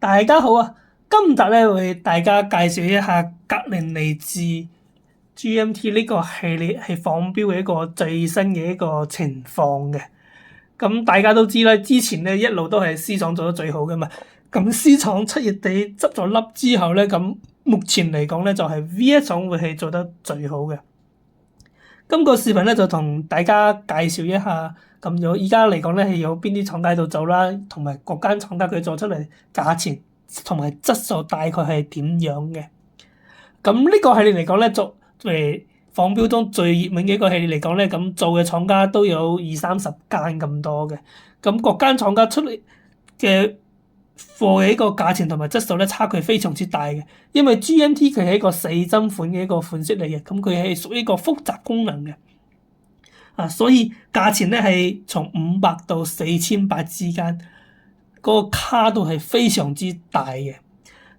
大家好啊！今集咧為大家介紹一下格林尼治 GMT 呢個系列係仿標嘅一個最新嘅一個情況嘅。咁大家都知啦，之前咧一路都係 C 廠做得最好嘅嘛。咁 C 廠7月底執咗笠之後咧，咁目前嚟講咧就係 VS 廠會係做得最好嘅。今個視頻咧就同大家介紹一下，咁而家嚟講咧係有邊啲廠家喺度做啦，同埋各間廠家佢做出嚟價錢同埋質素大概係點樣嘅。咁呢個系列嚟講咧，作為仿標中最熱門嘅一個系列嚟講咧，咁做嘅廠家都有20-30間咁多嘅。咁各間廠家出嚟嘅貨嘅一個價錢同埋質素咧差距非常之大嘅，因為 GMT 佢係一個4針款嘅一個款式嚟嘅，咁佢係屬於一個複雜功能嘅，所以價錢咧係從500到4800之間，個卡度係非常之大嘅。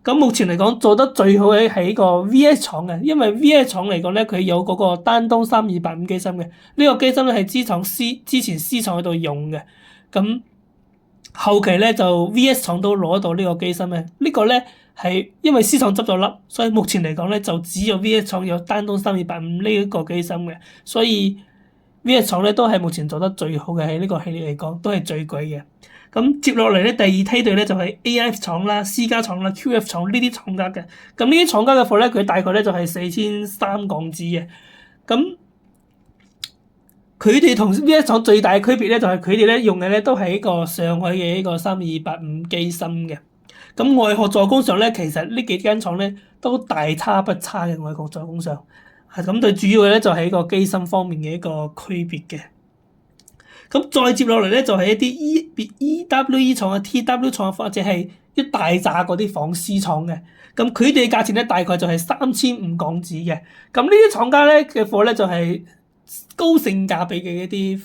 咁目前嚟講做得最好嘅係一個 VS 廠嘅，因為 VS 廠嚟講咧佢有嗰個丹東3285機芯嘅，呢個機芯咧係之前 C 廠喺度用嘅，咁後期咧就 VS 廠都攞到呢個機芯嘅，呢個咧係因為 C 廠執咗笠，所以目前嚟講咧就只有 VS 廠有丹東3285呢一個機芯嘅，所以 VS 廠咧都係目前做得最好嘅，喺呢個系列嚟講都係最貴嘅。咁接落嚟咧第二梯隊咧就係 AIF 廠啦、C 家廠啦、QF 廠呢啲廠家嘅，咁呢啲廠家嘅貨咧佢大概咧就係4300港紙嘅，咁佢哋同 VS 廠最大嘅區別咧，就係佢哋咧用嘅咧都係一個上海嘅一個3285機芯嘅。咁外殼做工上咧，其實呢幾間廠咧都大差不差嘅外殼做工上。咁最主要嘅咧就係一個機芯方面嘅一個區別嘅。咁再接落嚟咧就係一啲 EWE 廠啊、TW 廠或者係一大紮嗰啲仿 C 廠嘅。咁佢哋嘅價錢咧大概就係3500港紙嘅。咁呢啲廠家咧嘅貨咧就係高性價比嘅一啲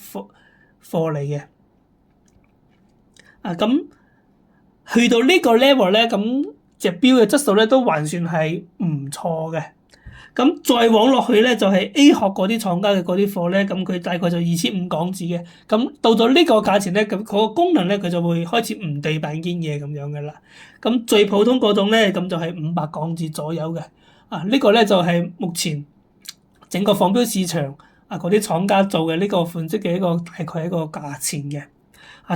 貨嚟嘅，咁去到呢個 level 咧，咁隻錶嘅質素咧都還算係唔錯嘅。咁再往落去咧，就係 A 殼嗰啲廠家嘅嗰啲貨咧，咁佢大概就2500港紙嘅。咁到咗呢個價錢咧，咁嗰個功能咧，佢就會開始唔對板堅嘢咁樣嘅啦。咁最普通嗰種咧，咁就係500港紙左右嘅。呢個咧就係目前整個仿錶市場嗰啲廠家做嘅呢個款式嘅一個大概一個價錢嘅。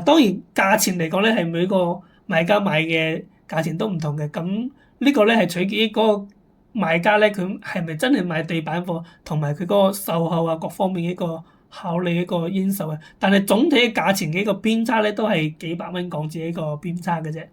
當然價錢嚟講咧，係每個買家買嘅價錢都唔同嘅。咁呢個咧係取決於嗰個買家咧，佢係咪真係買對版貨，同埋佢嗰個售後各方面嘅一個考慮一個因素嘅。但係總體嘅價錢嘅一個邊差咧，都係幾百蚊港紙嘅一個邊差嘅啫。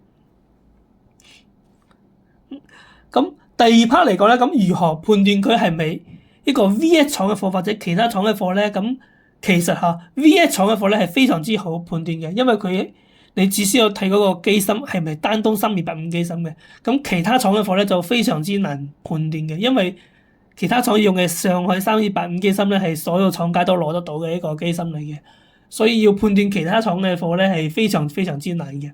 咁第二 part 嚟講咧，咁如何判斷佢係咪一個 VS 廠嘅貨或者其他廠嘅貨咧？咁其實VS 廠嘅貨咧係非常之好判斷嘅，因為你只需要睇嗰個機芯係咪丹東3285機芯嘅。咁其他廠嘅貨咧就非常之難判斷嘅，因為其他廠用嘅上海3285機芯咧係所有廠家都攞得到嘅一個機芯嚟嘅，所以要判斷其他廠嘅貨咧係非常非常之難嘅。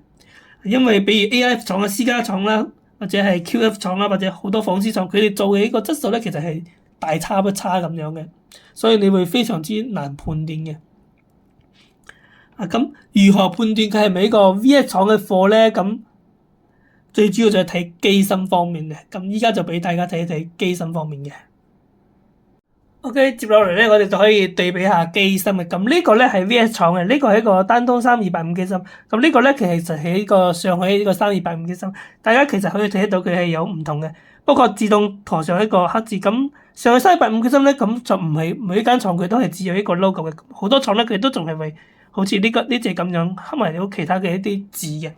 因為比如 AIF 廠啊、C 家廠啦，或者係 QF 廠啦，或者好多仿 C 廠，佢哋做嘅一個質素咧其實係大差不差咁樣嘅，所以你會非常之難判斷嘅。咁如何判斷佢係咪一個 VS 廠嘅貨咧？咁最主要就係睇機芯方面嘅。咁依家就俾大家睇一睇機芯方面嘅。OK， 接落嚟咧，我哋就可以對比下機芯嘅。咁呢個咧係 VS 廠嘅，呢個係一個丹東3285機芯。咁呢個咧其實係一個上海呢個3285機芯。大家其實可以睇得到佢係有唔同嘅，不過自動塗上一個黑字。咁上海3285機芯咧，咁就唔係每一間廠佢都係只有一個 logo 嘅，好多廠咧佢都仲係為好似呢隻咁樣刻埋咗其他嘅一啲字嘅。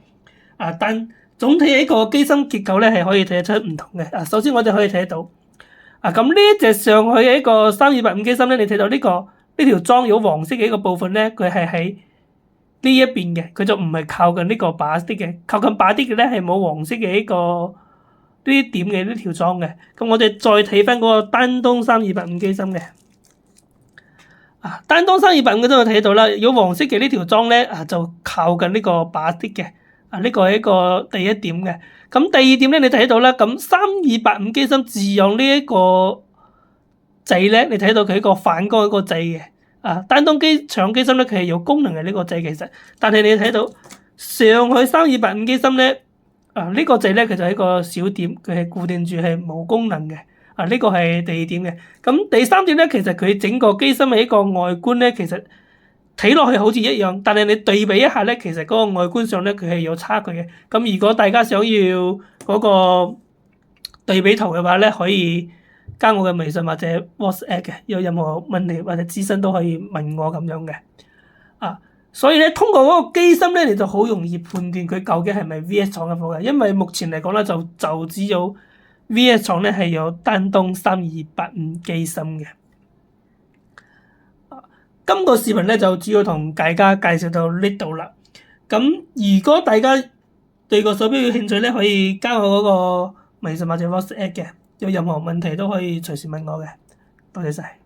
但總體一個機芯結構咧係可以睇得出唔同嘅。首先我哋可以睇得到。咁呢一隻上去嘅一個3285機芯咧，你睇到呢條樁有黃色嘅一個部分咧，佢係喺呢一邊嘅，佢就唔係靠近呢個把啲嘅，靠近把啲嘅咧係冇黃色嘅一個呢啲點嘅呢條樁嘅。咁我哋再睇翻嗰個丹東3285機芯嘅，丹東3285機芯我睇到啦，有黃色嘅呢條樁咧就靠近呢個把啲嘅。呢個係一個第一點嘅。咁第二點咧，你睇到啦，咁3285機芯自用呢一個掣咧，你睇到佢一個反光一個掣嘅。丹東廠機芯咧，佢係有功能嘅呢個掣其實，但係你睇到上海3285機芯咧，呢個掣咧，佢就係一個小點，佢係固定住係冇功能嘅。呢個係第二點嘅。咁第三點咧，其實佢整個機芯嘅一個外觀咧，其實睇落去好似一樣，但係你對比一下咧，其實嗰個外觀上咧，佢係有差距嘅。咁如果大家想要嗰個對比圖嘅話咧，可以加我嘅微信或者 WhatsApp 嘅，有任何問題或者諮詢都可以問我咁樣嘅。所以咧，通過嗰個機芯咧，你就好容易判斷佢究竟係咪 VS 廠嘅貨嘅，因為目前嚟講咧，就只有 VS 廠咧係有丹東3285機芯嘅。今個視頻咧就主要同大家介紹到呢度啦。咁如果大家對個手錶有興趣咧，可以加我嗰個微信或者 WhatsApp 嘅，有任何問題都可以隨時問我嘅。多謝晒。